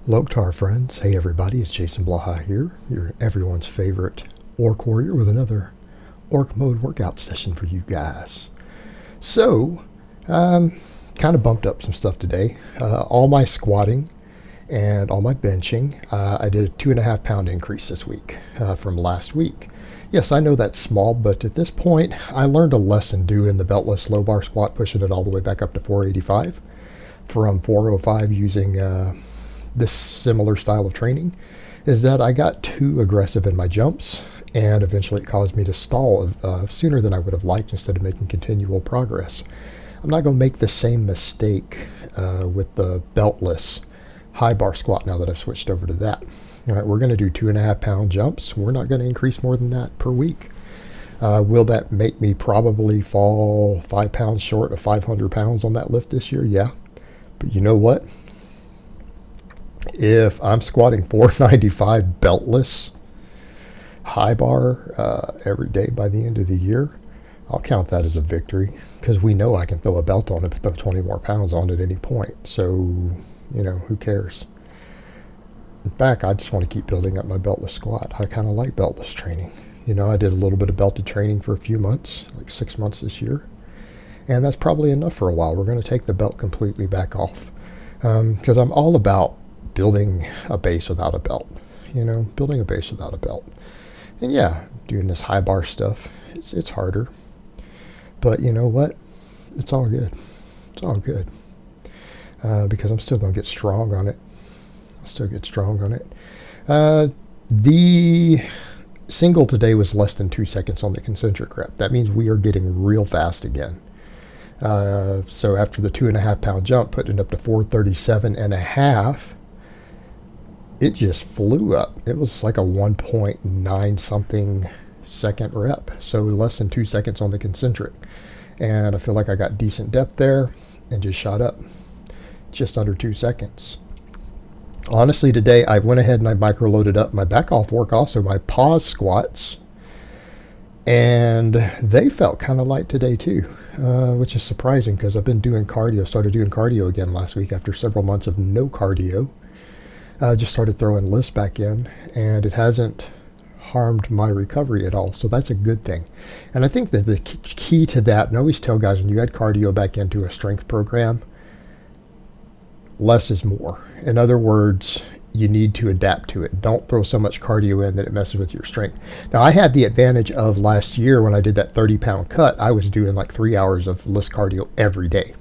Loktar friends, hey everybody, it's Jason Blaha here, your everyone's favorite Orc Warrior with another Orc Mode workout session for you guys. So, kind of bumped up some stuff today. All my squatting and all my benching, I did a 2.5 pound increase this week from last week. Yes, I know that's small, but at this point, I learned a lesson doing the Beltless low bar squat, pushing it all the way back up to 485 from 405 using this similar style of training, is that I got too aggressive in my jumps, and eventually it caused me to stall sooner than I would have liked instead of making continual progress. I'm not going to make the same mistake with the beltless high bar squat now that I've switched over to that. All right, we're going to do 2.5 pound jumps. We're not going to increase more than that per week. Will that make me probably fall 5 pounds short of 500 pounds on that lift this year? Yeah. But you know what? If I'm squatting 495 beltless high bar every day by the end of the year, I'll count that as a victory, because we know I can throw a belt on it, throw 20 more pounds on it at any point. So, who cares? In fact, I just want to keep building up my beltless squat. I kind of like beltless training. I did a little bit of belted training for a few months, like 6 months this year. And that's probably enough for a while. We're going to take the belt completely back off. Because I'm all about building a base without a belt, building a base without a belt. And yeah, doing this high bar stuff, it's harder. But you know what? It's all good. It's all good. Because I'm still going to get strong on it. I'll still get strong on it. The single today was less than 2 seconds on the concentric rep. That means we are getting real fast again. So after the 2.5 pound jump, putting it up to 437.5, it just flew up. It was like a 1.9 something second rep. So less than 2 seconds on the concentric. And I feel like I got decent depth there and just shot up just under 2 seconds. Honestly, today I went ahead and I micro-loaded up my back off work, also my pause squats. And they felt kind of light today too, which is surprising because I've been doing cardio, started doing cardio again last week after several months of no cardio. Just started throwing lifts back in, and it hasn't harmed my recovery at all. So that's a good thing. And I think that the key to that, and I always tell guys, when you add cardio back into a strength program, less is more. In other words, you need to adapt to it. Don't throw so much cardio in that it messes with your strength. Now, I had the advantage of last year when I did that 30-pound cut. I was doing like 3 hours of list cardio every day.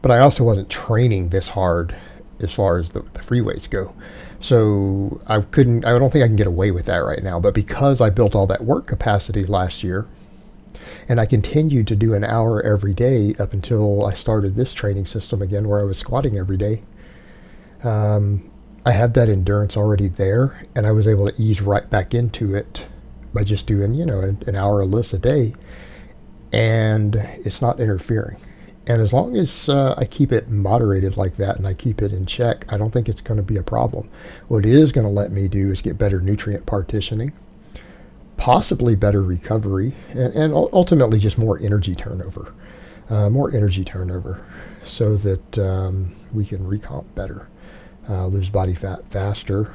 But I also wasn't training this hard as far as the free weights go. So I don't think I can get away with that right now. But because I built all that work capacity last year, and I continued to do an hour every day up until I started this training system again where I was squatting every day, I had that endurance already there, and I was able to ease right back into it by just doing, an hour of lifts a day, and it's not interfering. And as long as I keep it moderated like that and I keep it in check, I don't think it's going to be a problem. What it is going to let me do is get better nutrient partitioning, possibly better recovery, and ultimately just more energy turnover. So that we can recomp better. Lose body fat faster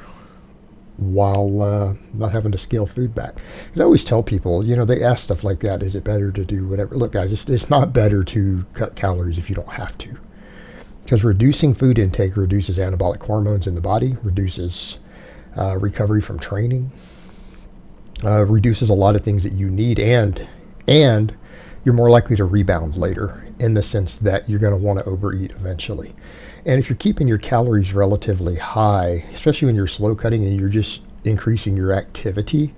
while not having to scale food back. I always tell people, they ask stuff like that, is it better to do whatever? Look, guys, it's not better to cut calories if you don't have to. Because reducing food intake reduces anabolic hormones in the body, reduces recovery from training, reduces a lot of things that you need, and you're more likely to rebound later in the sense that you're going to want to overeat eventually. And if you're keeping your calories relatively high, especially when you're slow cutting and you're just increasing your activity,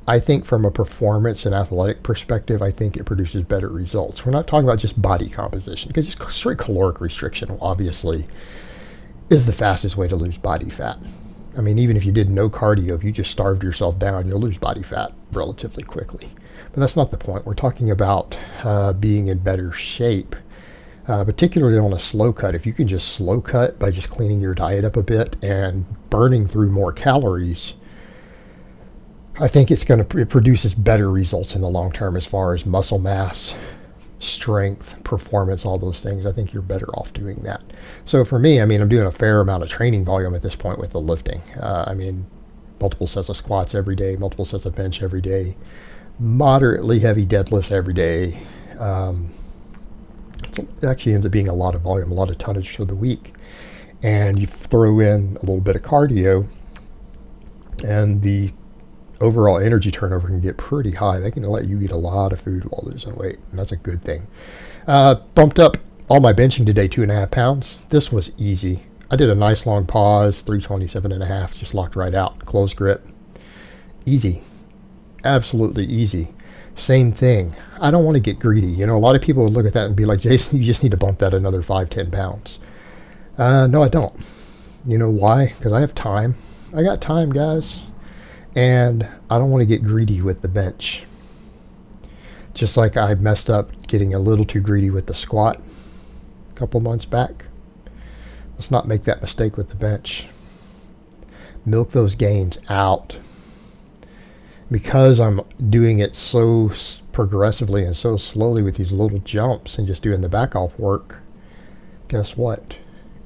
I think from a performance and athletic perspective, I think it produces better results. We're not talking about just body composition, because just straight caloric restriction obviously is the fastest way to lose body fat. I mean, even if you did no cardio, if you just starved yourself down, you'll lose body fat relatively quickly. But that's not the point. We're talking about being in better shape, particularly on a slow cut. If you can just slow cut by just cleaning your diet up a bit and burning through more calories, I think it produces better results in the long term as far as muscle mass, strength, performance, all those things, I think you're better off doing that. So for me, I mean, I'm doing a fair amount of training volume at this point with the lifting. I mean, multiple sets of squats every day, multiple sets of bench every day, moderately heavy deadlifts every day. It actually ends up being a lot of volume, a lot of tonnage for the week. And you throw in a little bit of cardio, and the overall energy turnover can get pretty high. They can let you eat a lot of food while losing weight, and that's a good thing. Bumped up all my benching today, 2.5 pounds. This was easy. I did a nice long pause, 327.5, just locked right out. Close grip. Easy. Absolutely easy. Same thing. I don't want to get greedy. You know, a lot of people would look at that and be like, Jason, you just need to bump that another 5-10 pounds. No, I don't. You know why? Because I have time. I got time, guys. And I don't want to get greedy with the bench. Just like I messed up getting a little too greedy with the squat a couple months back. Let's not make that mistake with the bench. Milk those gains out. Because I'm doing it so progressively and so slowly with these little jumps and just doing the back off work, guess what?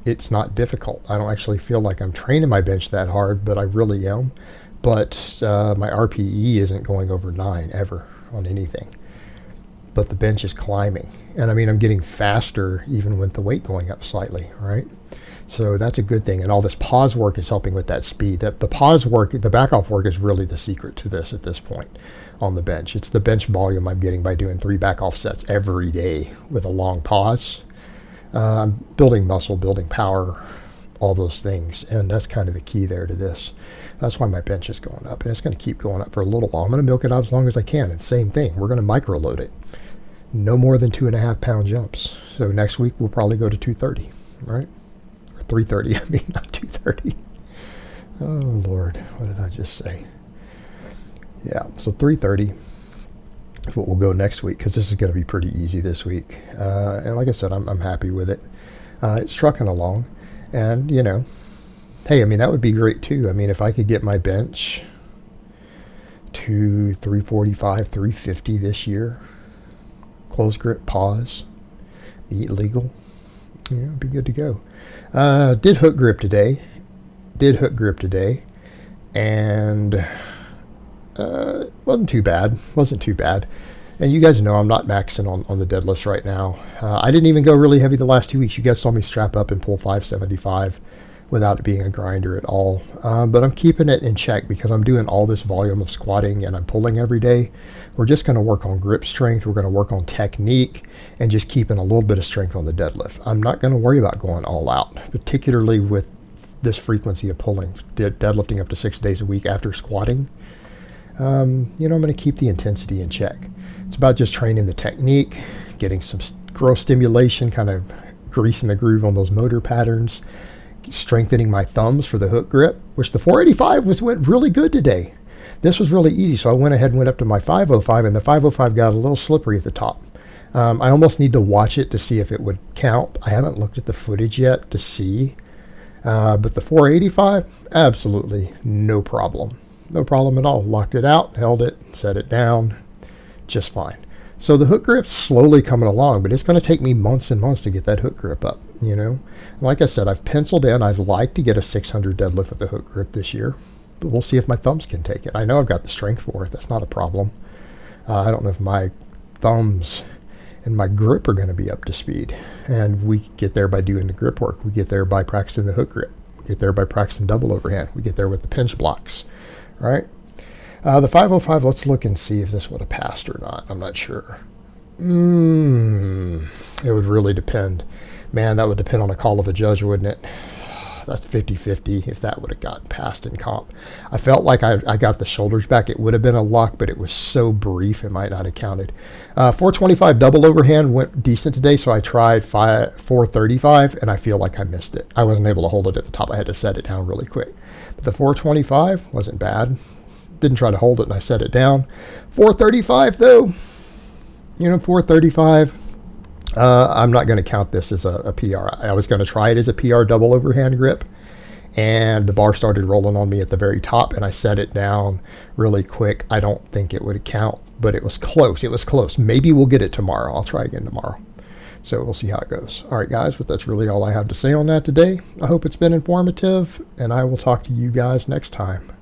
It's not difficult. I don't actually feel like I'm training my bench that hard, but I really am. But my RPE isn't going over 9 ever on anything. But the bench is climbing. And I mean, I'm getting faster even with the weight going up slightly, right? So that's a good thing. And all this pause work is helping with that speed. The pause work, the back off work is really the secret to this at this point on the bench. It's the bench volume I'm getting by doing 3 back off sets every day with a long pause. I'm building muscle, building power, all those things. And that's kind of the key there to this. That's why my bench is going up. And it's going to keep going up for a little while. I'm going to milk it out as long as I can. And same thing. We're going to micro load it. No more than 2.5 pound jumps. So next week we'll probably go to 230, right? 330, I mean, not 230. Oh, Lord, what did I just say? Yeah, so 330 is what we'll go next week, because this is going to be pretty easy this week. And like I said, I'm happy with it. It's trucking along. And, you know, hey, I mean, that would be great, too. I mean, if I could get my bench to 345, 350 this year, close grip, pause, eat legal, you know, be good to go. Did hook grip today, and wasn't too bad. And you guys know I'm not maxing on the deadlifts right now. I didn't even go really heavy the last 2 weeks. You guys saw me strap up and pull 575 without it being a grinder at all. But I'm keeping it in check because I'm doing all this volume of squatting and I'm pulling every day. We're just going to work on grip strength. We're going to work on technique and just keeping a little bit of strength on the deadlift. I'm not going to worry about going all out, particularly with this frequency of pulling, deadlifting up to 6 days a week after squatting. You know, I'm going to keep the intensity in check. It's about just training the technique, getting some growth stimulation, kind of greasing the groove on those motor patterns, strengthening my thumbs for the hook grip, which the 485 went really good today. This was really easy, so I went ahead and went up to my 505, and the 505 got a little slippery at the top. I almost need to watch it to see if it would count. I haven't looked at the footage yet to see, but the 485, absolutely no problem. No problem at all. Locked it out, held it, set it down, just fine. So the hook grip's slowly coming along, but it's going to take me months and months to get that hook grip up, you know. Like I said, I've penciled in, I'd like to get a 600 deadlift with the hook grip this year, but we'll see if my thumbs can take it. I know I've got the strength for it. That's not a problem. I don't know if my thumbs and my grip are going to be up to speed. And we get there by doing the grip work. We get there by practicing the hook grip. We get there by practicing double overhand. We get there with the pinch blocks, right? The 505, let's look and see if this would have passed or not. I'm not sure. It would really depend. Man, that would depend on a call of a judge, wouldn't it? That's 50-50 if that would have gotten passed in comp. I felt like I got the shoulders back. It would have been a lock, but it was so brief it might not have counted. 425 double overhand went decent today, so I tried 435, and I feel like I missed it. I wasn't able to hold it at the top. I had to set it down really quick. But the 425 wasn't bad. Didn't try to hold it, and I set it down. 435, though, you know, 435, I'm not going to count this as a PR. I was going to try it as a PR double overhand grip, and the bar started rolling on me at the very top, and I set it down really quick. I don't think it would count. but it was close. It was close. Maybe we'll get it tomorrow. I'll try again tomorrow. So we'll see how it goes. All right, guys, but that's really all I have to say on that today. I hope it's been informative, and I will talk to you guys next time.